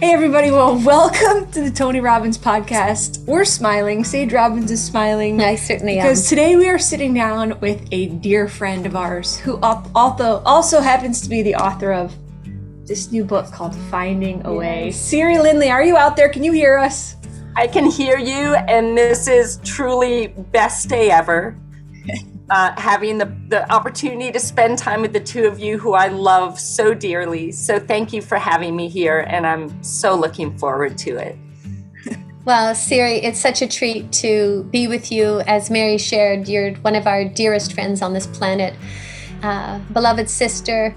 Hey everybody, well, welcome to the Tony Robbins podcast. We're smiling. Sage Robbins is smiling. I certainly am. Because today we are sitting down with a dear friend of ours who also happens to be the author of this new book called Finding a Way. Siri Lindley, are you out there? Can you hear us? I can hear you, and this is truly best day ever. Having the opportunity to spend time with the two of you who I love so dearly. So thank you for having me here, and I'm so looking forward to it. Well, Siri, it's such a treat to be with you. As Mary shared, you're one of our dearest friends on this planet, beloved sister.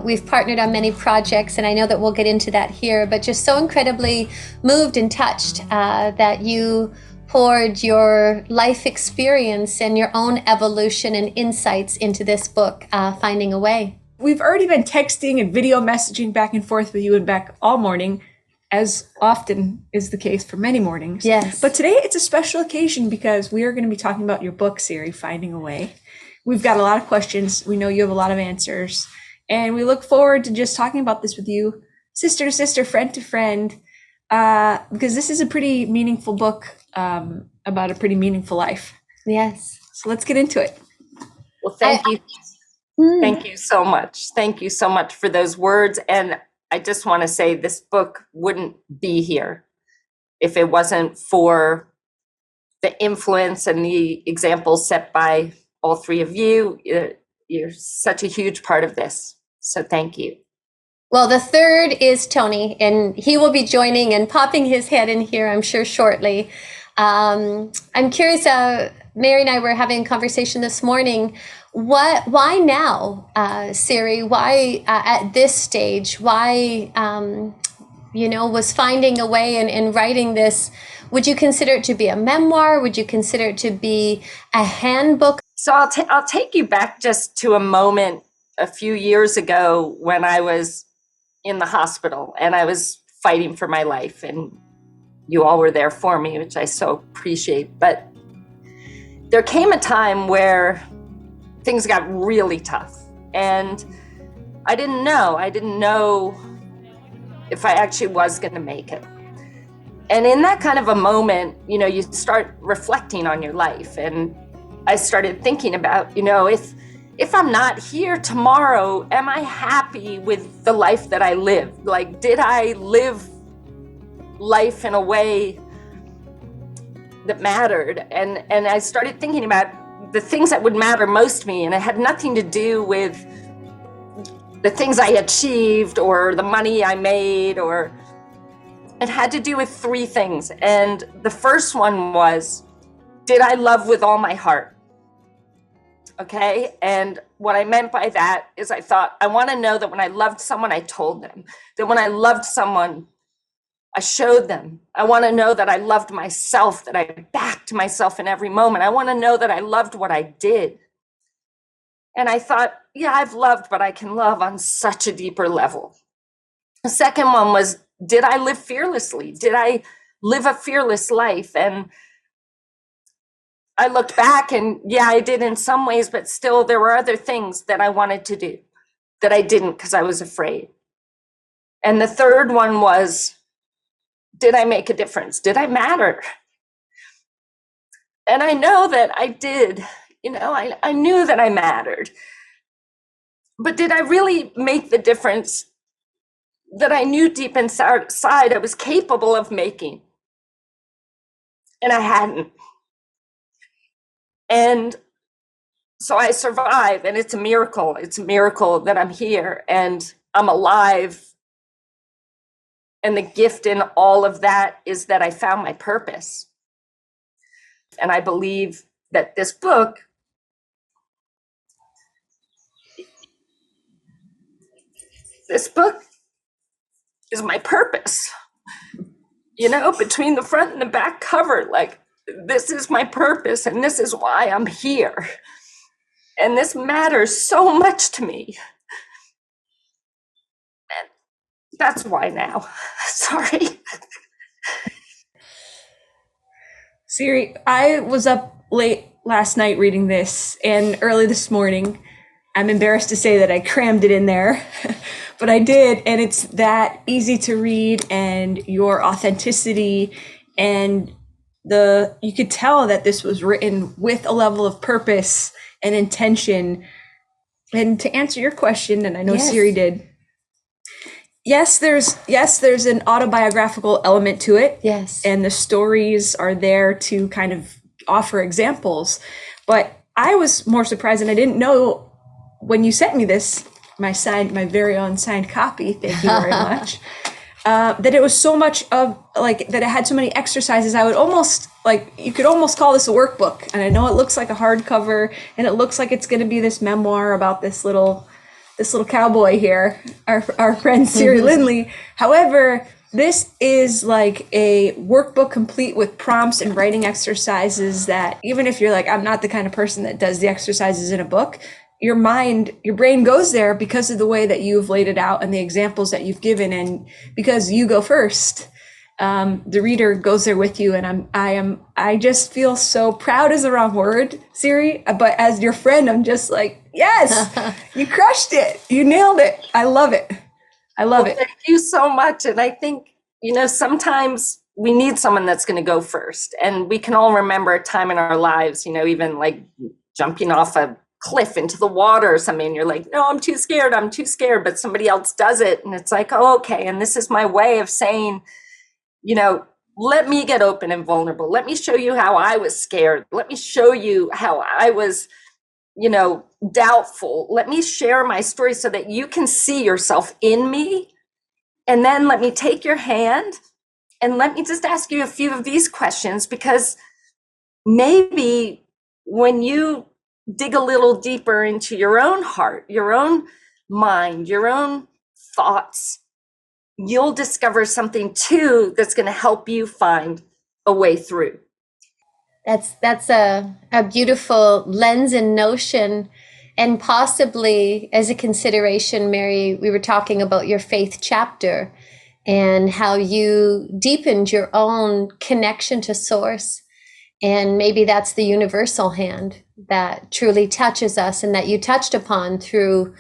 We've partnered on many projects, and I know that we'll get into that here, but just so incredibly moved and touched that you poured your life experience and your own evolution and insights into this book, Finding a Way. We've already been texting and video messaging back and forth with you and Beck all morning, as often is the case for many mornings. Yes. But today it's a special occasion because we are going to be talking about your book, Siri, Finding a Way. We've got a lot of questions. We know you have a lot of answers. And we look forward to just talking about this with you, sister to sister, friend to friend, because this is a pretty meaningful book about a pretty meaningful life. Yes. So let's get into it. Well, thank you. Thank you so much. Thank you so much for those words. And I just want to say this book wouldn't be here if it wasn't for the influence and the examples set by all three of you. You're such a huge part of this. So thank you. Well, the third is Tony, and he will be joining and popping his head in here, I'm sure, shortly. I'm curious, Mary and I were having a conversation this morning. Why now, Siri? Why at this stage? Why, was Finding a Way and writing this? Would you consider it to be a memoir? Would you consider it to be a handbook? So I'll take you back just to a moment a few years ago when I was in the hospital and I was fighting for my life, and you all were there for me, which I so appreciate. But there came a time where things got really tough, and I didn't know if I actually was going to make it. And in that kind of a moment, you start reflecting on your life. And I started thinking about, if I'm not here tomorrow, am I happy with the life that I lived? Like, did I live life in a way that mattered? And I started thinking about the things that would matter most to me. And it had nothing to do with the things I achieved or the money I made, or it had to do with three things. And the first one was, did I love with all my heart? Okay. And what I meant by that is I thought, I want to know that when I loved someone, I told them. That when I loved someone, I showed them. I want to know that I loved myself, that I backed myself in every moment. I want to know that I loved what I did. And I thought, yeah, I've loved, but I can love on such a deeper level. The second one was, did I live fearlessly? Did I live a fearless life? And I looked back and yeah, I did in some ways, but still there were other things that I wanted to do that I didn't because I was afraid. And the third one was, did I make a difference? Did I matter? And I know that I did. I knew that I mattered. But did I really make the difference that I knew deep inside I was capable of making? And I hadn't. And so I survived, and it's a miracle. It's a miracle that I'm here and I'm alive. And the gift in all of that is that I found my purpose. And I believe that this book is my purpose. Between the front and the back cover, like, this is my purpose and this is why I'm here. And this matters so much to me. And that's why now. Sorry. Siri, I was up late last night reading this and early this morning. I'm embarrassed to say that I crammed it in there, but I did. And it's that easy to read, and your authenticity, and you could tell that this was written with a level of purpose and intention. And to answer your question, and I know Yes. Siri did, yes, there's an autobiographical element to it. Yes. And the stories are there to kind of offer examples. But I was more surprised, and I didn't know when you sent me this, my very own signed copy, thank you very much, that it was so much of like, that it had so many exercises. I would almost like, you could almost call this a workbook. And I know it looks like a hardcover, and it looks like it's going to be this memoir about this little cowboy here, our friend Siri Lindley. However, this is like a workbook complete with prompts and writing exercises that even if you're like, I'm not the kind of person that does the exercises in a book, your brain goes there because of the way that you've laid it out and the examples that you've given. And because you go first, the reader goes there with you. And I just feel so proud is the wrong word, Siri, but as your friend, I'm just like, yes, you crushed it. You nailed it. I love it. Thank you so much. And I think, sometimes we need someone that's going to go first. And we can all remember a time in our lives, even like jumping off a cliff into the water or something. And you're like, no, I'm too scared. But somebody else does it. And it's like, oh, okay. And this is my way of saying, let me get open and vulnerable. Let me show you how I was scared. Let me show you how I was, doubtful. Let me share my story so that you can see yourself in me. And then let me take your hand and let me just ask you a few of these questions, because maybe when you dig a little deeper into your own heart, your own mind, your own thoughts, you'll discover something too that's going to help you find a way through. That's a beautiful lens and notion. And possibly as a consideration, Mary, we were talking about your faith chapter and how you deepened your own connection to source. And maybe that's the universal hand that truly touches us and that you touched upon through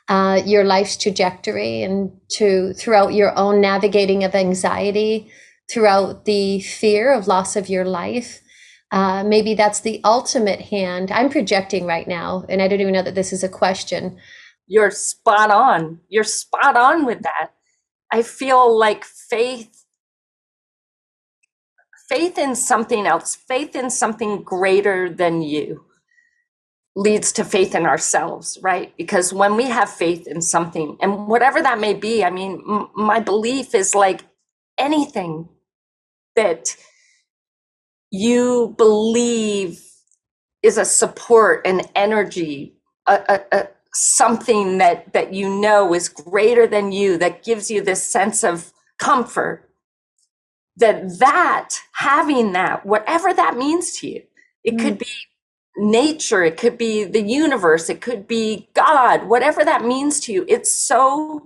your life's trajectory and throughout your own navigating of anxiety, throughout the fear of loss of your life. Maybe that's the ultimate hand. I'm projecting right now, and I don't even know that this is a question. You're spot on. You're spot on with that. I feel like faith in something else, faith in something greater than you leads to faith in ourselves, right? Because when we have faith in something, and whatever that may be, I mean, my belief is like anything that you believe is a support, an energy, something that is greater than you, that gives you this sense of comfort, that having that, whatever that means to you, it could be nature, it could be the universe, it could be God, whatever that means to you, it's such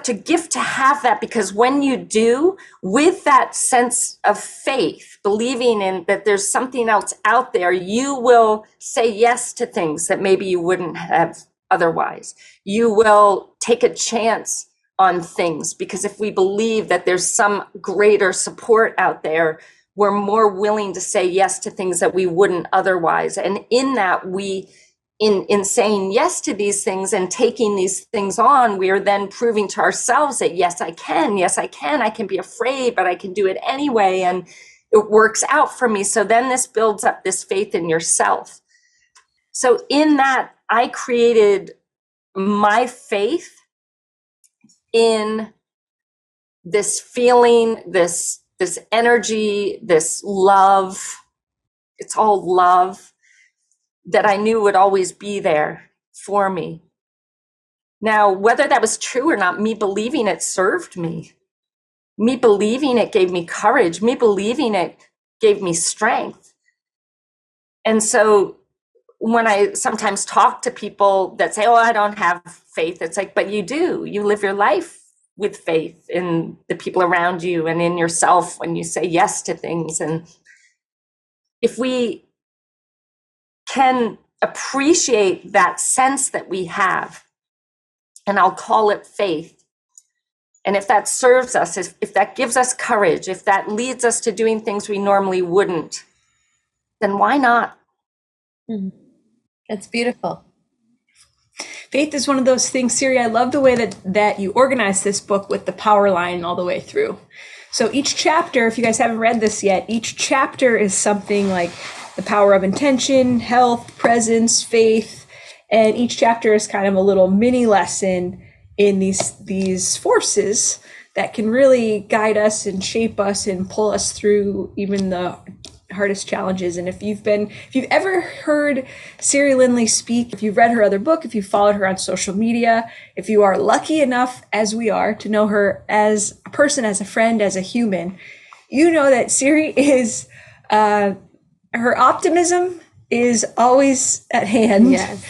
a gift to have that, because when you do, with that sense of faith, believing in that there's something else out there, you will say yes to things that maybe you wouldn't have otherwise. You will take a chance on things, because if we believe that there's some greater support out there, we're more willing to say yes to things that we wouldn't otherwise. And in that, in saying yes to these things and taking these things on, we are then proving to ourselves that yes, I can be afraid, but I can do it anyway. And it works out for me. So then this builds up this faith in yourself. So in that, I created my faith in this feeling, this energy, this love. It's all love that I knew would always be there for me. Now, whether that was true or not, me believing it served me. Me believing it gave me courage. Me believing it gave me strength. And so when I sometimes talk to people that say, oh, I don't have faith, it's like, but you do. You live your life with faith in the people around you and in yourself when you say yes to things. And if we can appreciate that sense that we have. And I'll call it faith. And if that serves us, if that gives us courage, if that leads us to doing things we normally wouldn't, then why not? That's beautiful. Faith is one of those things, Siri. I love the way that you organize this book with the power line all the way through. So each chapter, if you guys haven't read this yet, each chapter is something like the power of intention, health, presence, faith, and each chapter is kind of a little mini lesson in these forces that can really guide us and shape us and pull us through even the hardest challenges. And if you've ever heard Siri Lindley speak, if you've read her other book, if you've followed her on social media, if you are lucky enough, as we are, to know her as a person, as a friend, as a human, you know that Siri is, her optimism is always at hand. Yes.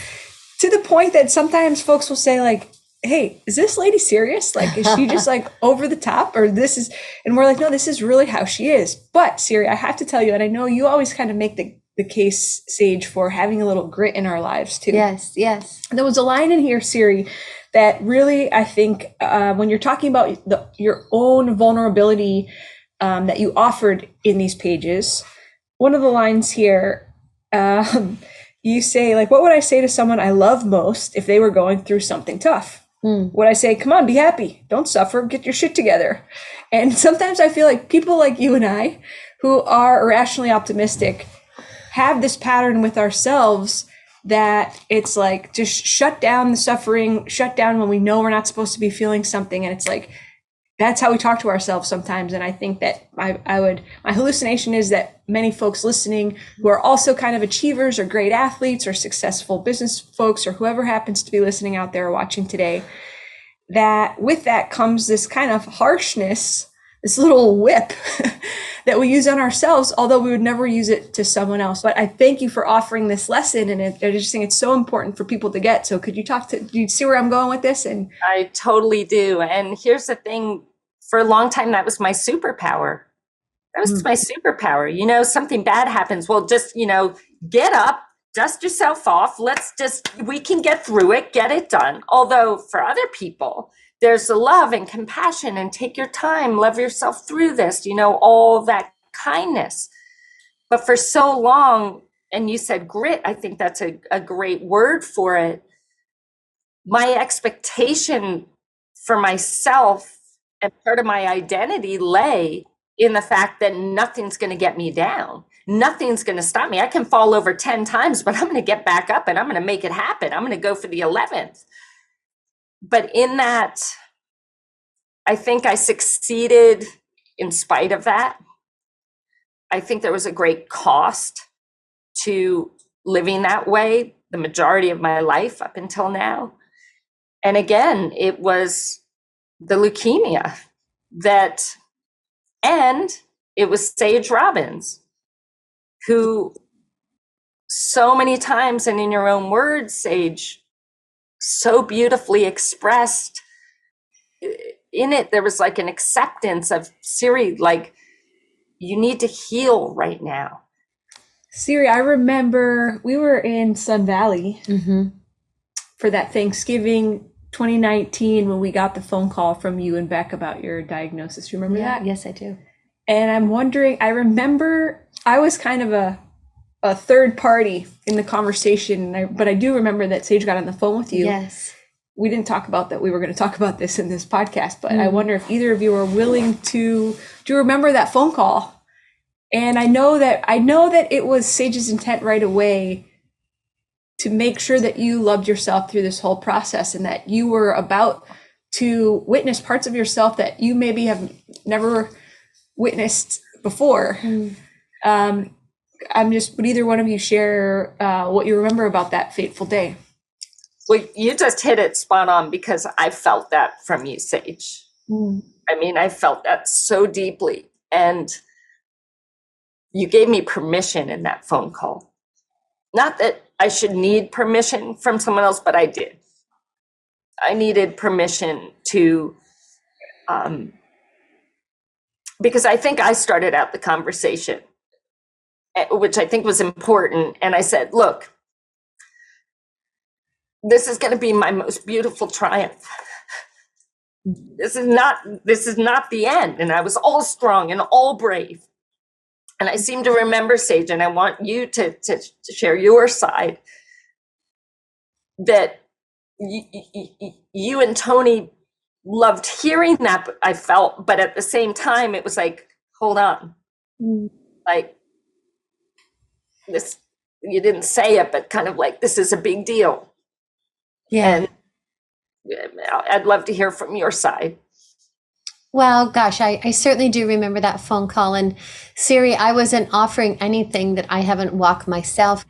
To the point that sometimes folks will say, like, hey, is this lady serious? Like, is she just like over the top, or this is, and we're like, no, this is really how she is. But Siri, I have to tell you, and I know you always kind of make the case, Sage, for having a little grit in our lives too. Yes, yes. There was a line in here, Siri, that really, I think, when you're talking about your own vulnerability that you offered in these pages, one of the lines here, you say, like, what would I say to someone I love most if they were going through something tough? Would I say, come on, be happy, don't suffer, get your shit together? And sometimes I feel like people like you and I, who are irrationally optimistic, have this pattern with ourselves that it's like, just shut down the suffering, shut down when we know we're not supposed to be feeling something. And it's like, that's how we talk to ourselves sometimes. And I think that my hallucination is that many folks listening who are also kind of achievers or great athletes or successful business folks or whoever happens to be listening out there or watching today, that with that comes this kind of harshness, this little whip that we use on ourselves, although we would never use it to someone else. But I thank you for offering this lesson. And I just think it's so important for people to get. So could you do you see where I'm going with this? And I totally do. And here's the thing. For a long time, that was my superpower. That was my superpower. You know, something bad happens. Well, just, get up, dust yourself off. We can get through it, get it done. Although for other people, there's the love and compassion and take your time, love yourself through this, all that kindness. But for so long, and you said grit, I think that's a great word for it. My expectation for myself and part of my identity lay in the fact that nothing's going to get me down. Nothing's going to stop me. I can fall over 10 times, but I'm going to get back up and I'm going to make it happen. I'm going to go for the 11th. But in that, I think I succeeded in spite of that. I think there was a great cost to living that way the majority of my life up until now. And again, it was the leukemia and it was Sage Robbins, who so many times, and in your own words, Sage, so beautifully expressed in it, there was like an acceptance of Siri, like, you need to heal right now. Siri, I remember we were in Sun Valley for that Thanksgiving 2019 when we got the phone call from you and Beck about your diagnosis. Remember that? Yes, I do. And I'm wondering, I remember I was kind of a third party in the conversation, but I do remember that Sage got on the phone with you. Yes. We didn't talk about that. We were going to talk about this in this podcast, but I wonder if either of you are willing to remember that phone call. And I know that it was Sage's intent right away to make sure that you loved yourself through this whole process and that you were about to witness parts of yourself that you maybe have never witnessed before. Would either one of you share what you remember about that fateful day? Well, you just hit it spot on because I felt that from you, Sage. I mean, I felt that so deeply. And you gave me permission in that phone call. Not that I should need permission from someone else, but I did. I needed permission to, because I think I started out the conversation, which I think was important. And I said, look, this is going to be my most beautiful triumph. This is not the end. And I was all strong and all brave. And I seem to remember, Sage, and I want you to share your side, that you and Tony loved hearing that, I felt, but at the same time, it was like, hold on. Like, this, you didn't say it, but kind of like, this is a big deal. Yeah. And I'd love to hear from your side. Well, gosh, I certainly do remember that phone call. And Siri, I wasn't offering anything that I haven't walked myself.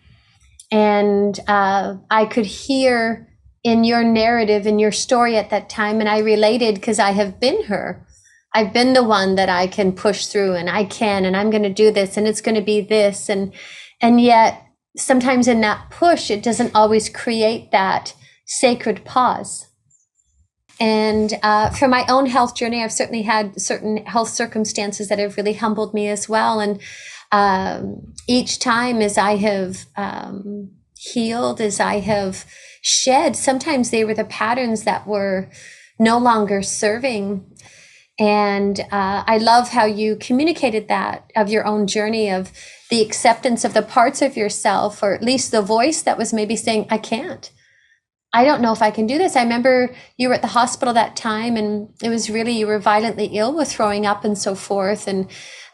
And I could hear in your narrative, in your story at that time, and I related because I have been her. I've been the one that I can push through, and I can, and I'm going to do this, and it's going to be this. And yet sometimes in that push, it doesn't always create that sacred pause. And for my own health journey, I've certainly had certain health circumstances that have really humbled me as well. And each time as I have healed, as I have shed, sometimes they were the patterns that were no longer serving. And I love how you communicated that of your own journey, of the acceptance of the parts of yourself, or at least the voice that was maybe saying, I can't. I don't know if I can do this. I remember you were at the hospital that time, and it was really, you were violently ill with throwing up and so forth.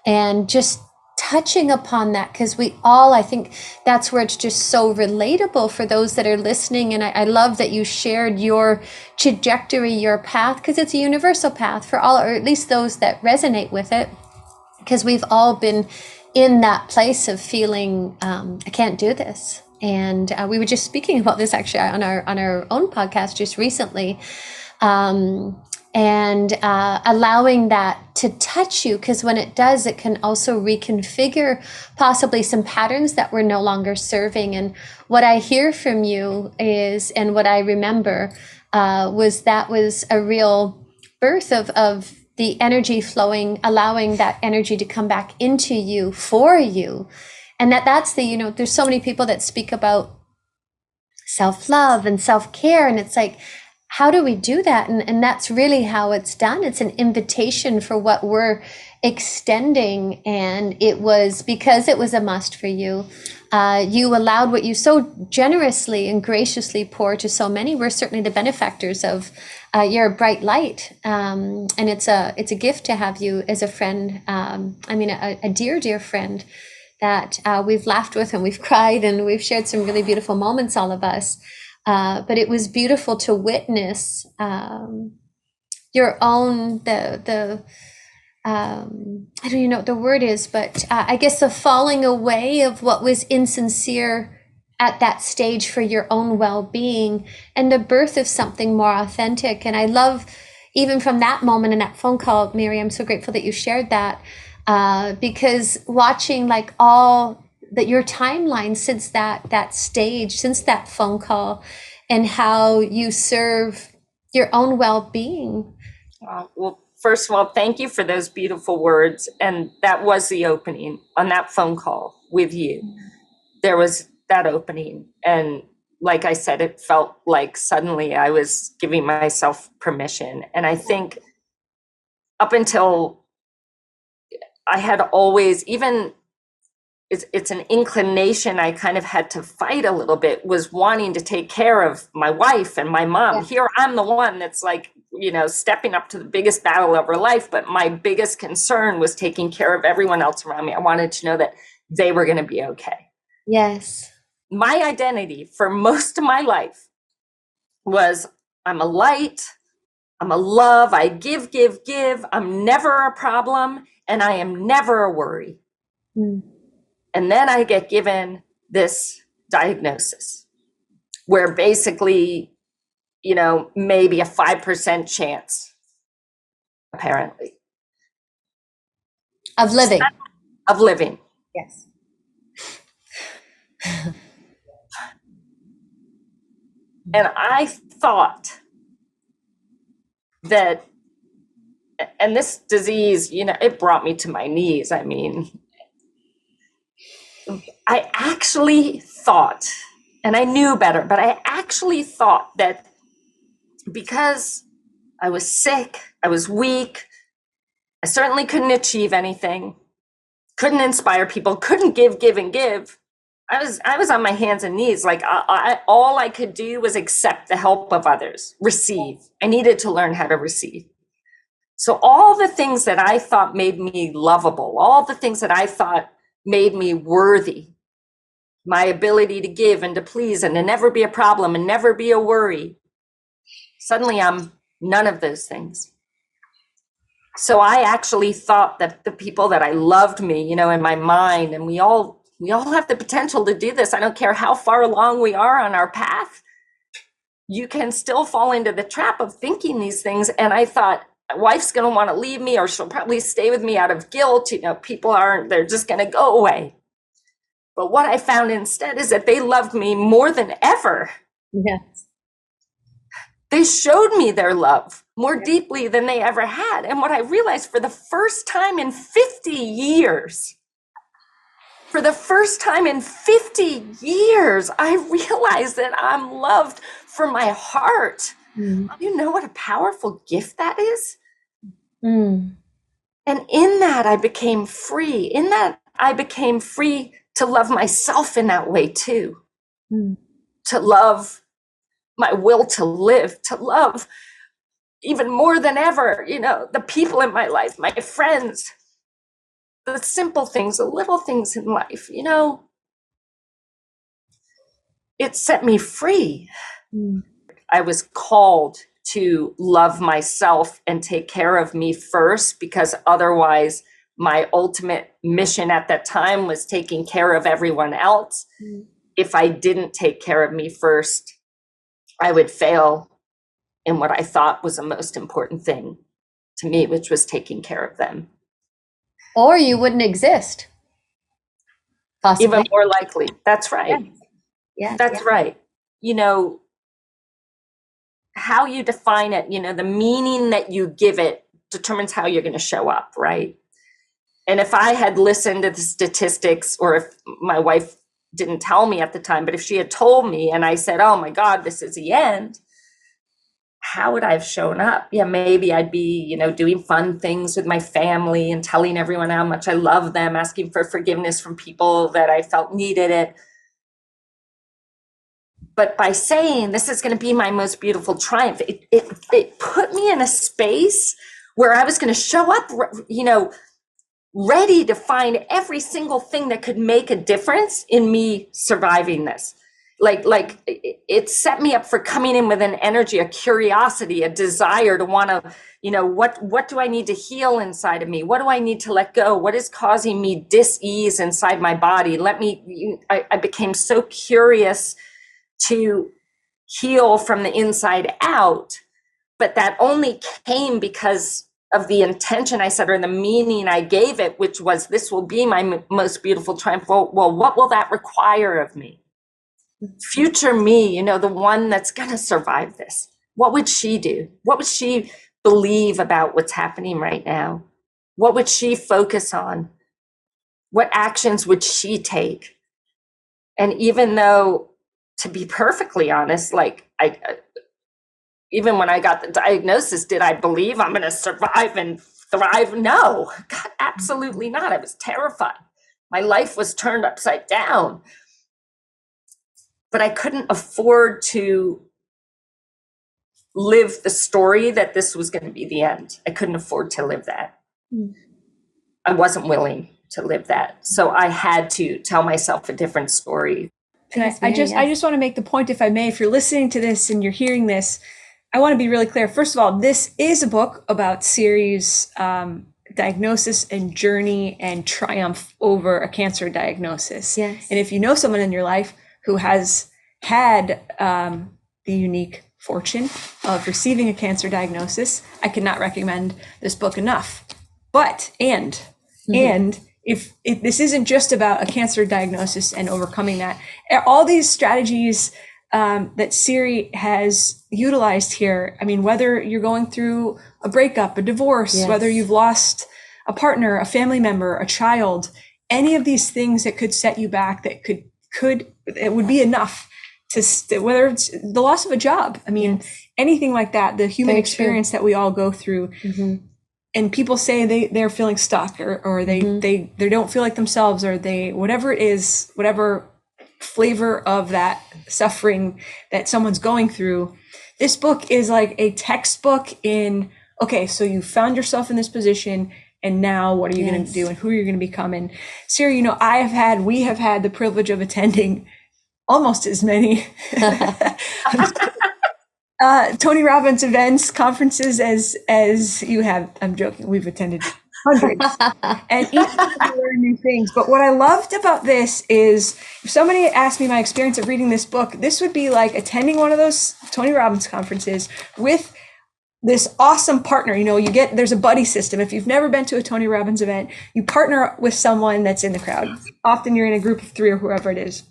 And just touching upon that, because we all, I think that's where it's just so relatable for those that are listening. And I love that you shared your trajectory, your path, because it's a universal path for all, or at least those that resonate with it, because we've all been in that place of feeling, I can't do this. And we were just speaking about this actually on our own podcast just recently, and allowing that to touch you, because when it does, it can also reconfigure possibly some patterns that were no longer serving. And what I hear from you is, and what I remember was a real birth of the energy flowing, allowing that energy to come back into you for you. And that's the, there's so many people that speak about self-love and self-care. And it's like, how do we do that? And that's really how it's done. It's an invitation for what we're extending. And it was because it was a must for you. You allowed what you so generously and graciously pour to so many. We're certainly the benefactors of your bright light. And it's a gift to have you as a friend. A dear, dear friend that we've laughed with, and we've cried, and we've shared some really beautiful moments, all of us. But it was beautiful to witness your own, I don't even know what the word is, but I guess the falling away of what was insincere at that stage for your own well-being, and the birth of something more authentic. And I love, even from that moment in that phone call, Mary, I'm so grateful that you shared that. Because watching like all that, your timeline since that stage, since that phone call, and how you serve your own well-being. Well, first of all, thank you for those beautiful words. And that was the opening on that phone call with you. There was that opening. And like I said, it felt like suddenly I was giving myself permission. And I think up until I had always, even it's an inclination I kind of had to fight a little bit, was wanting to take care of my wife and my mom. Yeah. Here I'm the one that's like, stepping up to the biggest battle of her life. But my biggest concern was taking care of everyone else around me. I wanted to know that they were going to be okay. Yes. My identity for most of my life was, I'm a light, I'm a love, I give, I'm never a problem, and I am never a worry. And then I get given this diagnosis where basically, maybe a 5% chance, apparently. Of living. Of living. Yes. And I thought that, and this disease, it brought me to my knees. I actually thought, And I knew better, but I actually thought that because I was sick, I was weak, I certainly couldn't achieve anything, couldn't inspire people, couldn't give. I was on my hands and knees. Like all I could do was accept the help of others, receive. I needed to learn how to receive. So all the things that I thought made me lovable, all the things that I thought made me worthy, my ability to give and to please and to never be a problem and never be a worry, suddenly I'm none of those things. So I actually thought that the people that I loved me, in my mind, and we all have the potential to do this. I don't care how far along we are on our path. You can still fall into the trap of thinking these things. And I thought, my wife's going to want to leave me, or she'll probably stay with me out of guilt. They're just going to go away. But what I found instead is that they loved me more than ever. Yes. They showed me their love more deeply than they ever had. And what I realized for the first time in 50 years, I realized that I'm loved for my heart. You know what a powerful gift that is? And in that, I became free. To love myself in that way too. To love my will to live, to love even more than ever, the people in my life, my friends, the simple things, the little things in life, it set me free. I was called to love myself and take care of me first, because otherwise my ultimate mission at that time was taking care of everyone else. If I didn't take care of me first, I would fail in what I thought was the most important thing to me, which was taking care of them. Or you wouldn't exist. Possibly. Even more likely. That's right. Yeah. That's right. How you define it, the meaning that you give it determines how you're going to show up, right? And if I had listened to the statistics, or if my wife didn't tell me at the time, but if she had told me and I said, oh my God, this is the end, how would I have shown up? Yeah, maybe I'd be, doing fun things with my family and telling everyone how much I love them, asking for forgiveness from people that I felt needed it. But by saying this is going to be my most beautiful triumph, it put me in a space where I was going to show up, ready to find every single thing that could make a difference in me surviving this. Like it set me up for coming in with an energy, a curiosity, a desire to want to, what do I need to heal inside of me? What do I need to let go? What is causing me dis-ease inside my body? I became so curious to heal from the inside out, but that only came because of the intention I said, or the meaning I gave it, which was, this will be my most beautiful triumph. Well, what will that require of me? Future me, the one that's going to survive this. What would she do? What would she believe about what's happening right now? What would she focus on? What actions would she take? And even though, to be perfectly honest, even when I got the diagnosis, did I believe I'm going to survive and thrive? No, God, absolutely not. I was terrified. My life was turned upside down. But I couldn't afford to live the story that this was going to be the end. I couldn't afford to live that. I wasn't willing to live that. So I had to tell myself a different story. And I just want to make the point, if I may, if you're listening to this and you're hearing this, I want to be really clear. First of all, this is a book about Siri's diagnosis and journey and triumph over a cancer diagnosis. Yes. And if you know someone in your life who has had the unique fortune of receiving a cancer diagnosis, I cannot recommend this book enough. But, and if this isn't just about a cancer diagnosis and overcoming that, all these strategies that Siri has utilized here, I mean, whether you're going through a breakup, a divorce, Yes. whether you've lost a partner, a family member, a child, any of these things that could set you back, that it would be enough whether it's the loss of a job. I mean, anything like that, the human experience that we all go through. And people say they're feeling stuck or they don't feel like themselves, or whatever it is, whatever flavor of that suffering that someone's going through. This book is like a textbook in, okay, so you found yourself in this position, and now what are you going to do, and who are you going to become? And Siri, we have had the privilege of attending almost as many Tony Robbins events, conferences as you have. I'm joking. We've attended hundreds, and each time we learn new things. But what I loved about this is, if somebody asked me my experience of reading this book, this would be like attending one of those Tony Robbins conferences with this awesome partner. There's a buddy system. If you've never been to a Tony Robbins event, you partner with someone that's in the crowd. Often you're in a group of 3 or whoever it is.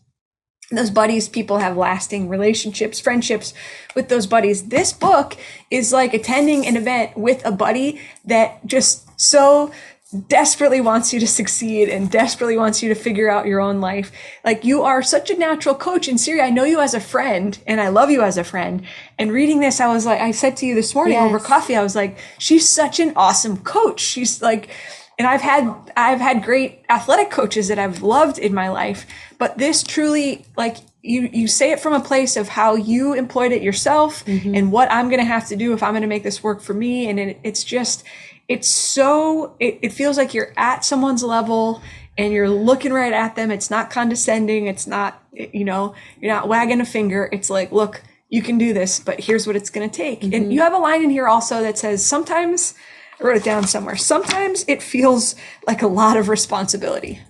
And those buddies, people have lasting relationships, friendships with those buddies. This book is like attending an event with a buddy that just so desperately wants you to succeed and desperately wants you to figure out your own life. Like, you are such a natural coach. And Siri, I know you as a friend, and I love you as a friend. And reading this, I was like, I said to you this morning over coffee, I was like, she's such an awesome coach. She's like, and I've had great athletic coaches that I've loved in my life, but this truly, like, you say it from a place of how you employed it yourself and what I'm going to have to do if I'm going to make this work for me. And it feels like you're at someone's level and you're looking right at them. It's not condescending. It's not, you're not wagging a finger. It's like, look, you can do this, but here's what it's going to take. And you have a line in here also that says, sometimes, I wrote it down somewhere, sometimes it feels like a lot of responsibility.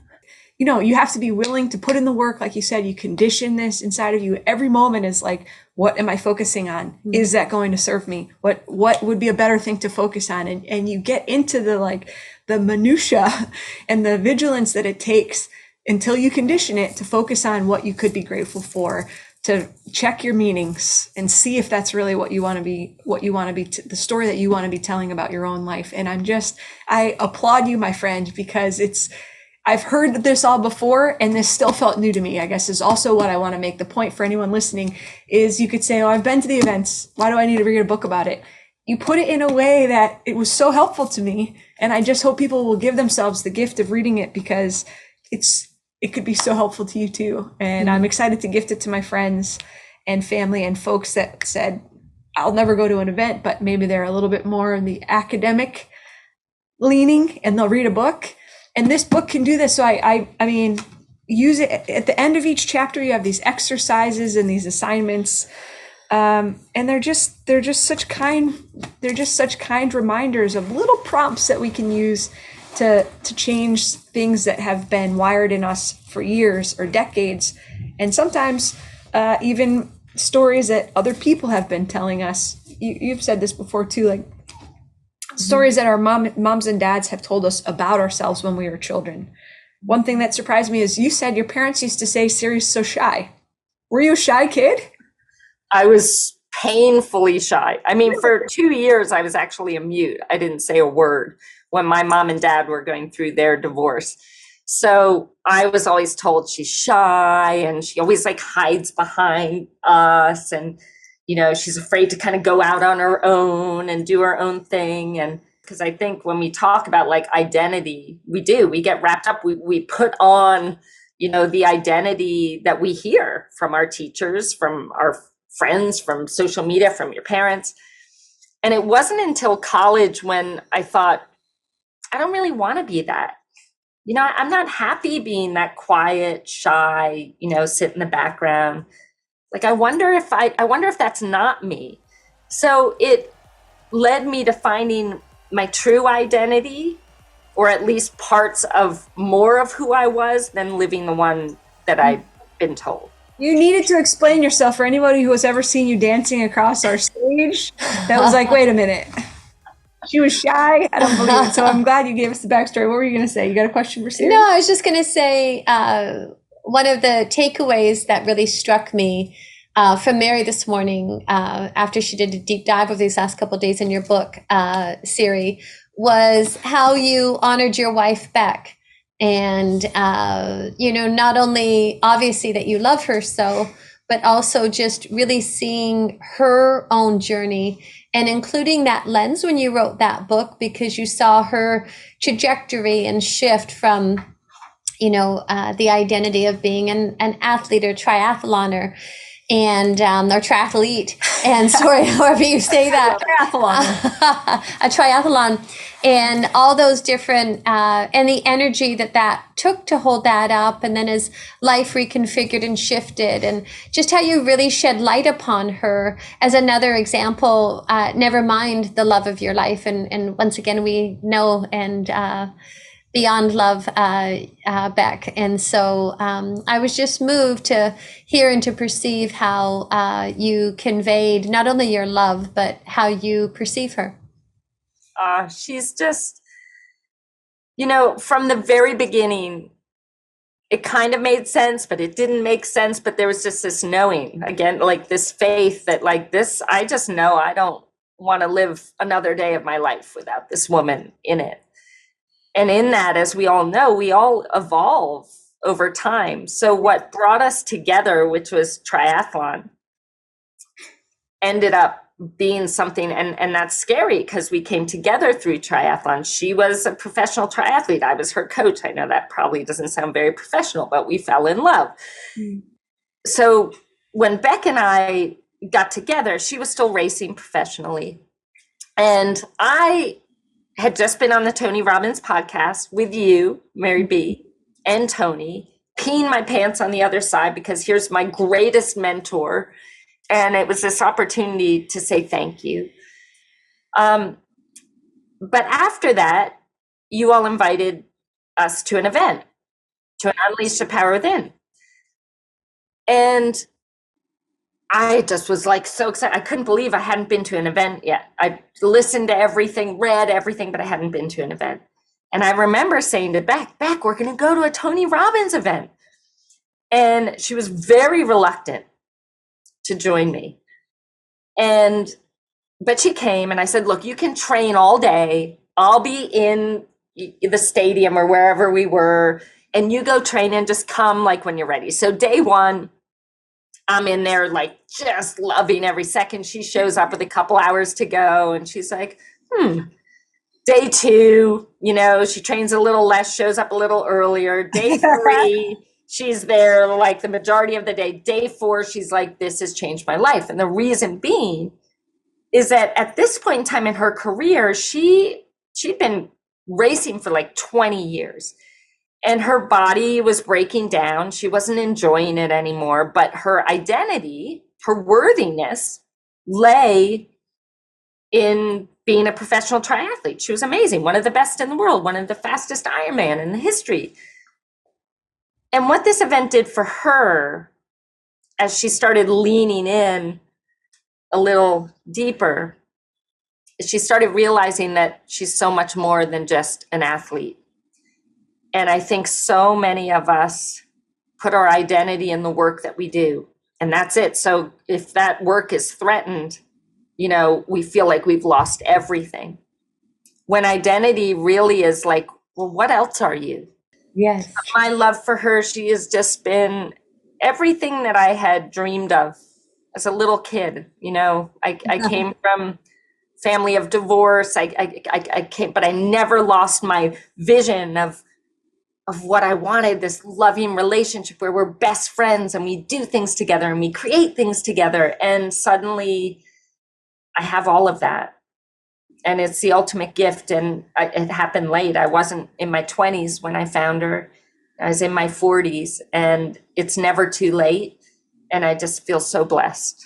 You have to be willing to put in the work. Like you said, you condition this inside of you. Every moment is like, what am I focusing on? Is that going to serve me? What would be a better thing to focus on? And you get into the minutia and the vigilance that it takes until you condition it to focus on what you could be grateful for, to check your meanings and see if that's really what you want to be, the story that you want to be telling about your own life. And I applaud you, my friend, because I've heard this all before, and this still felt new to me, I guess, is also what I want to make the point for anyone listening is, you could say, oh, I've been to the events. Why do I need to read a book about it? You put it in a way that it was so helpful to me. And I just hope people will give themselves the gift of reading it, because it could be so helpful to you too. And I'm excited to gift it to my friends and family and folks that said, I'll never go to an event, but maybe they're a little bit more in the academic leaning and they'll read a book. And this book can do this. So I mean, use it at the end of each chapter. You have these exercises and these assignments, and they're just such kind reminders of little prompts that we can use to change things that have been wired in us for years or decades, and sometimes even stories that other people have been telling us. You've said this before too, like stories that our moms and dads have told us about ourselves when we were children. One thing that surprised me is you said your parents used to say, Siri's so shy. Were you a shy kid? I was painfully shy. I mean, for 2 years, I was actually a mute. I didn't say a word when my mom and dad were going through their divorce. So I was always told she's shy and she always like hides behind us. And she's afraid to kind of go out on her own and do her own thing. And because I think when we talk about like identity, we get wrapped up. We put on, the identity that we hear from our teachers, from our friends, from social media, from your parents. And it wasn't until college when I thought, I don't really want to be that. I'm not happy being that quiet, shy, sit in the background. Like, I wonder if that's not me. So it led me to finding my true identity, or at least parts of more of who I was than living the one that I'd been told. You needed to explain yourself for anybody who has ever seen you dancing across our stage. That was like, wait a minute. She was shy. I don't believe it. So I'm glad you gave us the backstory. What were you going to say? You got a question for Siri? No, I was just going to say, one of the takeaways that really struck me from Mary this morning, after she did a deep dive of these last couple of days in your book, Siri, was how you honored your wife, Beck. And, not only obviously that you love her so, but also just really seeing her own journey and including that lens when you wrote that book, because you saw her trajectory and shift from, the identity of being an athlete or triathloner and or triathlete, and sorry, however you say that, a triathlon, and all those different and the energy that took to hold that up, and then as life reconfigured and shifted, and just how you really shed light upon her as another example. Never mind the love of your life, and once again we know and beyond love, Beck. And so I was just moved to hear and to perceive how you conveyed not only your love, but how you perceive her. She's just, from the very beginning, it kind of made sense, but it didn't make sense. But there was just this knowing, again, like this faith that like this, I just know I don't want to live another day of my life without this woman in it. And in that, as we all know, we all evolve over time. So what brought us together, which was triathlon, ended up being something, and that's scary because we came together through triathlon. She was a professional triathlete. I was her coach. I know that probably doesn't sound very professional, but we fell in love. So when Beck and I got together, she was still racing professionally. And I had just been on the Tony Robbins podcast with you, Mary B, and Tony, peeing my pants on the other side because here's my greatest mentor. And it was this opportunity to say thank you. But after that, you all invited us to an event, to an Unleash the Power Within. And I just was like so excited. I couldn't believe I hadn't been to an event yet. I listened to everything, read everything, but I hadn't been to an event. And I remember saying to Beck, we're going to go to a Tony Robbins event. And she was very reluctant to join me. But she came, and I said, look, you can train all day. I'll be in the stadium or wherever we were, and you go train and just come like when you're ready. So day one, I'm in there like just loving every second. She shows up with a couple hours to go, and she's like, Day two, she trains a little less, shows up a little earlier. Day three, she's there like the majority of the day. Day four, she's like, this has changed my life. And the reason being is that at this point in time in her career, she'd been racing for like 20 years. And her body was breaking down. She wasn't enjoying it anymore. But her identity, her worthiness lay in being a professional triathlete. She was amazing, one of the best in the world, one of the fastest Ironman in the history. And what this event did for her, as she started leaning in a little deeper, is she started realizing that she's so much more than just an athlete. And I think so many of us put our identity in the work that we do, and that's it. So if that work is threatened, we feel like we've lost everything. When identity really is like, well, what else are you? Yes. My love for her, she has just been everything that I had dreamed of as a little kid. I came from family of divorce. I came, but I never lost my vision of what I wanted, this loving relationship where we're best friends and we do things together and we create things together. And suddenly I have all of that. And it's the ultimate gift. And it happened late. I wasn't in my 20s when I found her. I was in my 40s, and it's never too late. And I just feel so blessed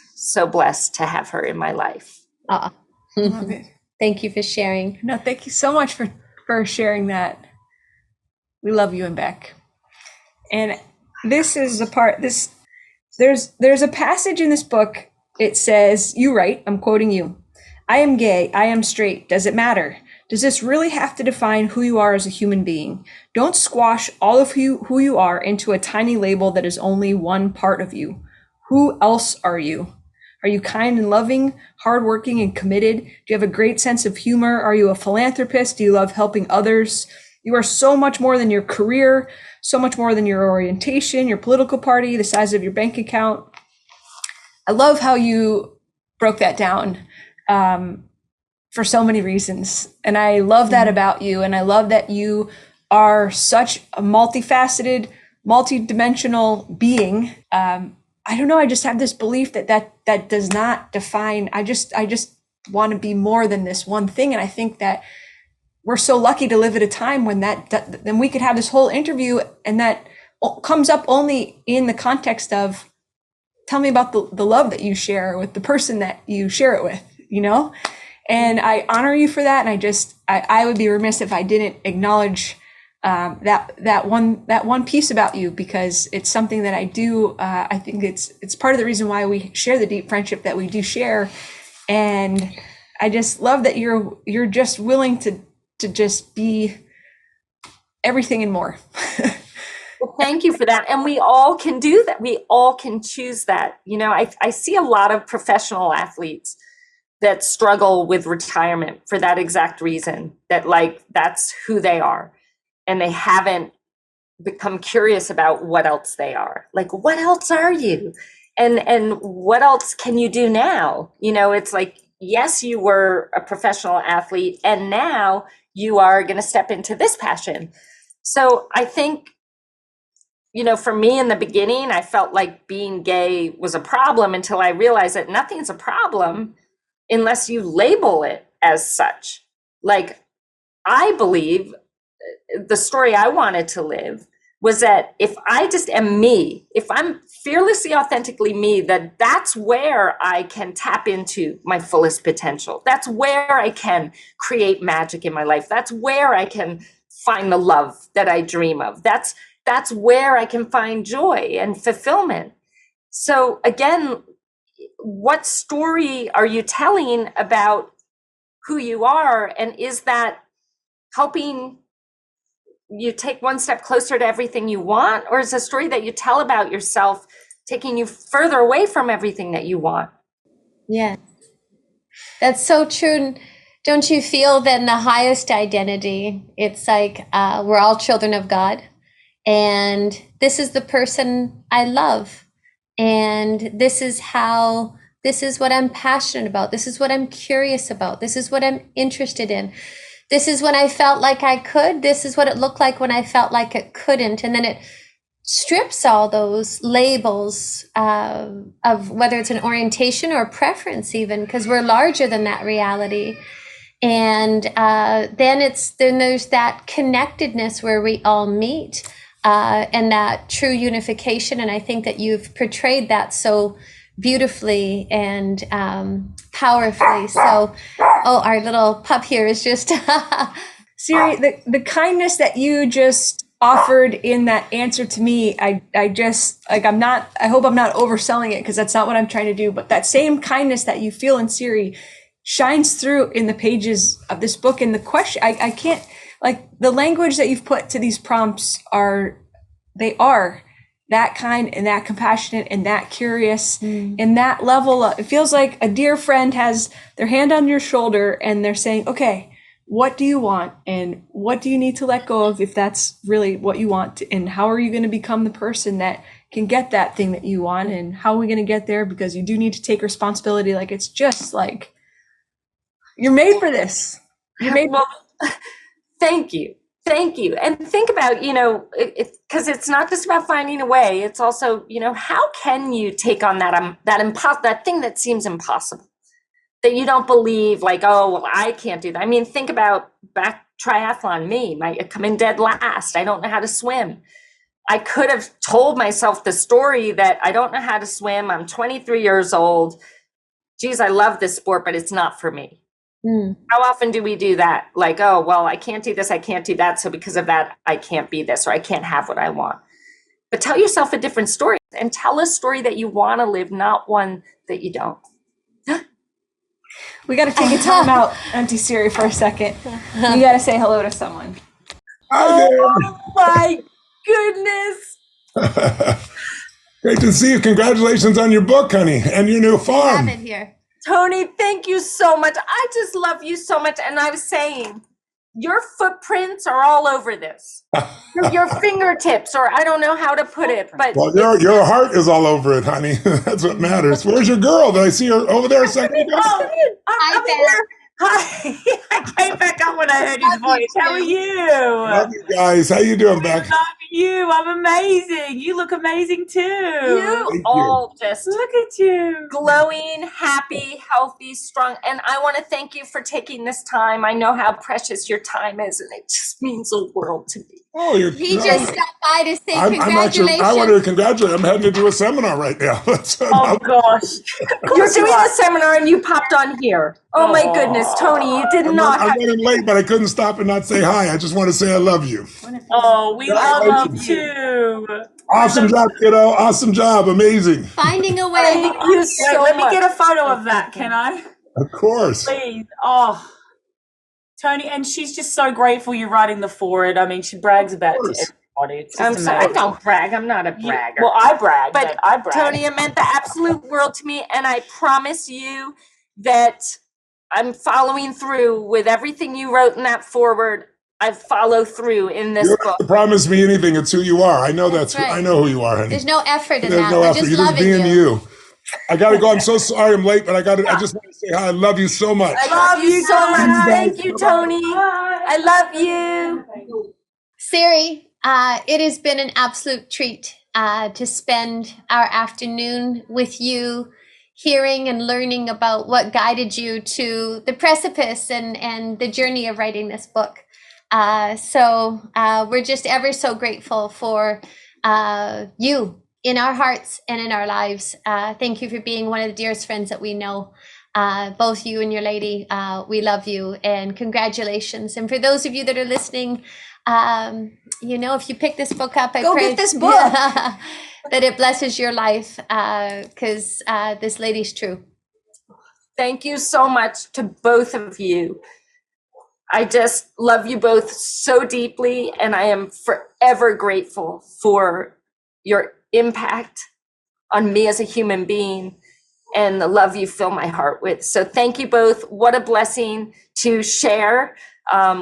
to have her in my life. Love it. Thank you for sharing. No, thank you so much for sharing that. We love you and Beck. And this is the part, there's a passage in this book. It says, you write, I'm quoting you, I am gay, I am straight, does it matter? Does this really have to define who you are as a human being? Don't squash all of who you are into a tiny label that is only one part of you. Who else are you? Are you kind and loving, hardworking and committed? Do you have a great sense of humor? Are you a philanthropist? Do you love helping others? You are so much more than your career, so much more than your orientation, your political party, the size of your bank account. I love how you broke that down for so many reasons. And I love that about you. And I love that you are such a multifaceted, multidimensional being. I don't know. I just have this belief that does not define. I just want to be more than this one thing. And I think that we're so lucky to live at a time when then we could have this whole interview and that comes up only in the context of, tell me about the love that you share with the person that you share it with, and I honor you for that. And I would be remiss if I didn't acknowledge that one piece about you, because it's something that I do. I think it's part of the reason why we share the deep friendship that we do share. And I just love that you're just willing to just be everything and more. Well, thank you for that. And we all can do that. We all can choose that. I see a lot of professional athletes that struggle with retirement for that exact reason, that that's who they are. And they haven't become curious about what else they are. Like, what else are you? And what else can you do now? It's like, yes, you were a professional athlete and now you are going to step into this passion. So I think, for me in the beginning, I felt like being gay was a problem until I realized that nothing's a problem unless you label it as such. Like, I believe the story I wanted to live was that if I just am me, if I'm fearlessly, authentically me, that's where I can tap into my fullest potential. That's where I can create magic in my life. That's where I can find the love that I dream of. That's where I can find joy and fulfillment. So again, what story are you telling about who you are? And is that helping you take one step closer to everything you want? Or is a story that you tell about yourself taking you further away from everything that you want? Yeah, that's so true. Don't you feel that in the highest identity, it's like we're all children of God, and this is the person I love, and this is what I'm passionate about. This is what I'm curious about. This is what I'm interested in. This is when I felt like I could. This is what it looked like when I felt like it couldn't. And then it strips all those labels of whether it's an orientation or a preference even, because we're larger than that reality. And then there's that connectedness where we all meet and that true unification. And I think that you've portrayed that so beautifully and powerfully. So, our little pup here is just Siri, the kindness that you just offered in that answer to me, I just I hope I'm not overselling it, because that's not what I'm trying to do, but that same kindness that you feel in Siri shines through in the pages of this book. And the question, I can't, the language that you've put to these prompts are that kind and that compassionate and that curious and that level of, it feels like a dear friend has their hand on your shoulder and they're saying, okay, what do you want? And what do you need to let go of if that's really what you want? And how are you going to become the person that can get that thing that you want? And how are we going to get there? Because you do need to take responsibility. Like, it's just like, you're made for this. You're made for Thank you. Thank you. And think about, because it's not just about finding a way. It's also, how can you take on that thing that seems impossible, that you don't believe, like, oh, well, I can't do that. I mean, think about back triathlon, I come in dead last. I don't know how to swim. I could have told myself the story that I don't know how to swim. I'm 23 years old. Geez, I love this sport, but it's not for me. How often do we do that? Like, oh, well, I can't do this, I can't do that, so because of that, I can't be this, or I can't have what I want. But tell yourself a different story, and tell a story that you want to live, not one that you don't. We got to take a time out, Auntie Siri, for a second. You got to say hello to someone. Oh my goodness. Great to see you. Congratulations on your book, honey, and your new farm. We have it here. Tony, thank you so much. I just love you so much. And I was saying, your footprints are all over this. Your fingertips, or I don't know how to put it, but Well, your heart is all over it, honey. That's what matters. Where's your girl? Did I see her over there a second ago? I'm here. Hi. I came back up when I heard his voice. How are you? Love you guys. How you doing, Beck? Love you. I'm amazing. You look amazing too. You all just Look at you. glowing, happy, healthy, strong. And I want to thank you for taking this time. I know how precious your time is, and it just means the world to me. Oh, He just stopped by to say I'm congratulations. I wanted to congratulate. I'm heading to do a seminar right now. Oh gosh. You're doing a seminar and you popped on here. Oh my goodness, Tony, you did not I have went in late, but I couldn't stop and not say hi. I just want to say I love you. Oh, we love Congratulations. you too. Awesome job, kiddo. Awesome job. Amazing. Finding a way. Thank you so Let me much. get a photo of that, can I? Of course. Please. Oh, Tony, and she's just so grateful you're writing the foreword. I mean, she brags about it to everybody. It's just I'm sorry, I amazing. don't brag. I'm not a bragger. Well, I brag, but I brag. Tony, it meant the absolute world to me, and I promise you that I'm following through with everything you wrote in that foreword. I follow through in this You don't book. have to promise me anything. It's who you are. I know That's right. I know who you are, honey. There's no effort in There's that. no We're effort. just You're just loving being you. you. I gotta go. I'm so sorry I'm late, but I just want to say hi. I love you so much. I love you so much. guys. Thank you, Tony. I love you. Siri, it has been an absolute treat to spend our afternoon with you, hearing and learning about what guided you to the precipice and the journey of writing this book. So we're just ever so grateful for you in our hearts and in our lives. Thank you for being one of the dearest friends that we know. Both you and your lady, we love you and congratulations. And for those of you that are listening, if you pick this book up, I Go pray get this book. that it blesses your life because this lady's true. Thank you so much to both of you. I just love you both so deeply, and I am forever grateful for your impact on me as a human being and the love you fill my heart with. So thank you both. What a blessing to share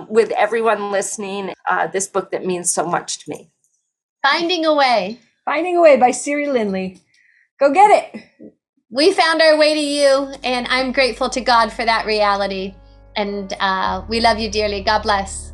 with everyone listening this book that means so much to me. Finding a Way. Finding a Way by Siri Lindley. Go get it. We found our way to you, and I'm grateful to God for that reality. And we love you dearly. God bless.